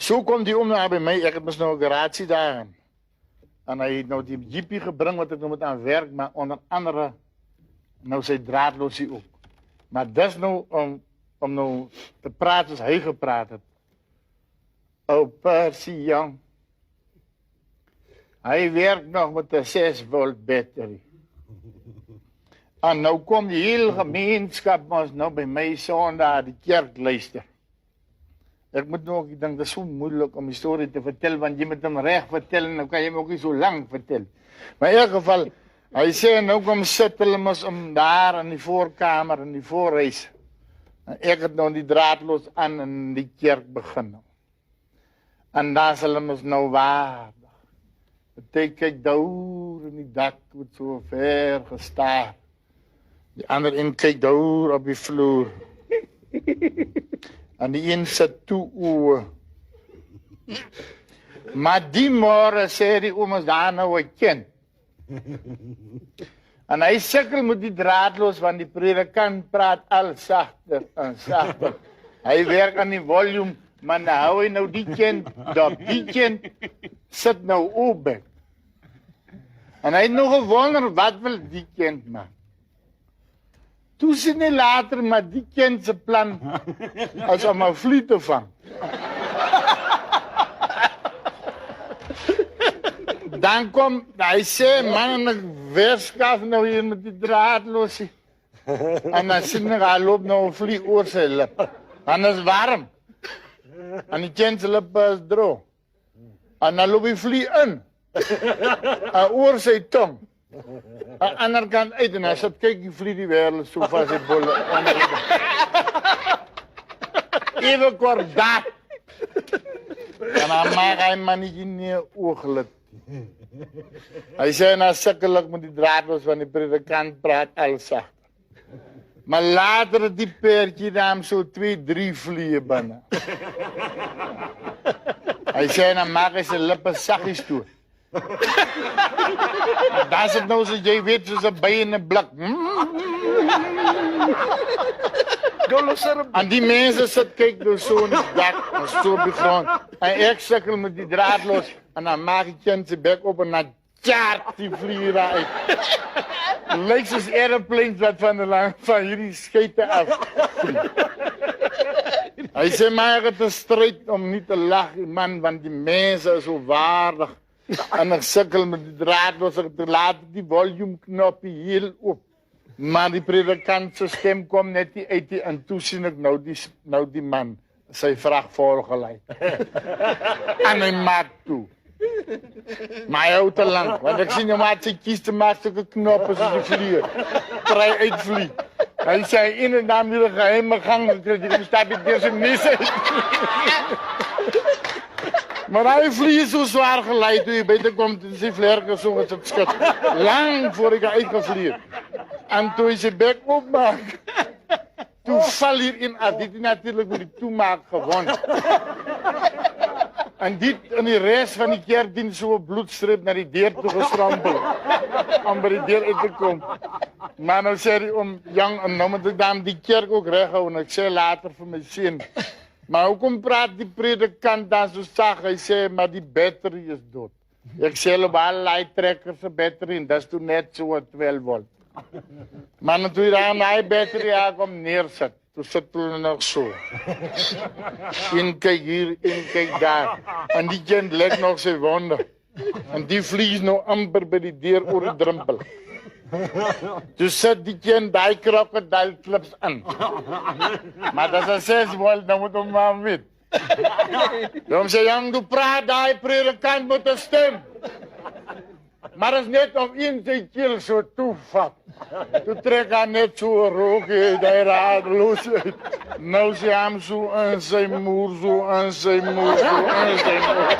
Zo komt die om naar bij mij. Ik heb nou een garage daar. En hij heeft nou die jeepie gebracht wat ik nou moet aan werk, maar onder andere, nou zijn draadloos ook. Maar dat is nou om nou te praten zoals hij gepraat heeft. Oh, Percy Young. Hij werkt nog met een 6 volt battery. En nou komt die hele gemeenschap ons nou bij mij zondag die kerk luisteren. Ik moet nog, ik denk dat is zo moeilijk om die story te vertellen, want je moet hem recht vertellen, dan kan je hem ook niet zo lang vertellen. Maar in ieder geval, hij zei nou kom zitten om daar in die voorkamer, in die voorreis. En ik heb nou die draadloos aan in die kerk beginnen. En daar zullen we nou waardig. Ik kijk daar in die dak, wordt zo ver gestaard. Die ander in kijkt daar op die vloer. En die een zit toe oe. Maar die morgen zei die oom, is daar nou een kind. En hij sukkel met die draadloos, want die predikant praat al zachter en zachter. Hij werkt aan die volume, maar dan hou hij nou die kind, dat die kind zit nou open. En hij heeft nog gewonderd, wat wil die kind maken? Toen ze niet later, maar die kind zijn plan als om een vlieg te vangen. Dan komt, hij zei, man, ik weerskaf nou hier met die draadloos. En dan zit hij loopt nou een vlieg oor zijn lip. En dat is warm. En die kind zijn lip is droog. En dan loopt die vlieg in. En oor zijn tong. Aan de andere kant uit en hij zat, kijk die vlieg die wereld zo van zijn bolle. Even kort dat. En dan maakt hij maar niet in je oogelijk. Hij zei nou sukkelijk met die draadloos van die predikant praat alles zacht. Maar later die peertje nam zo 2, 3 vliegen binnen. Hij zei nou maak hij zijn lippen zachtjes toe. Daar is het nou zo, jij weet, zoals een bij in een blik. En die mensen zitten kijken door zo'n dak, zo op de grond. En ik sukkel met die draadloos. En dan maak ik kind zijn bek op en dan tjaart die vliegen uit. Lijkt zoals airplanes wat van jullie scheten af. Hij zei, maar het is strijd om niet te lachen, man, want die mensen zijn zo waardig. En ik sukkel met die draadloos, ik laat die volumeknopje heel op. Maar die predikantse stem komt net niet uit die, en toen zie ik nou die man zijn vraag volgeleid. En hij maakt toe. Maar hij houdt te lang, want ik zie hem uit zijn kies te maken zulke knoppen zoals die vliegen. Trij uitvlieg. Hij zei inderdaad weer een geheime gang gekregen, dan staat hij deze mis uit. Maar hij vliegt zo zwaar geleid, toen je beter komt in zijn vlerken zo met het schut. Lang voor ik uitgevlieg. En toen je zijn bek opmaakt, toen val hierin af. Dit is natuurlijk met die toemaak gewonnen. En die rest van die kerkdienst zo'n bloedstrip naar die deur toe gestrompeld. Om bij die deur uit te komen. Maar nou zei hij om Jan, en nou moet ik dan die kerk ook recht houden. Ik zei later voor mijn zin. Maar hoe komt praat die predikant dan zo zacht? Hij zei, maar die battery is dood. Ik zei op allerlei trekkers een battery en dat is toen net zo 12 volt. Maar toen je daar aan die battery aankomt neerzet, toen zat toen nog zo. In kijk hier, in kijk daar. En die kind lijkt nog zijn wonder. En die vliegt nog amper bij die deur over de drempel. Dus zet die kind die krokodil clips aan. Maar dat is 6 volt, dan moet hem maar weten. Dan zei Jan, du praat die predikant met een stem. Maar het is net of in zijn keel zo toevat. Toen trek hij net zo een rookje, die radeloos uit. Nou zie hem zo en zijn moer, zo en zijn moer, zo en zijn moer.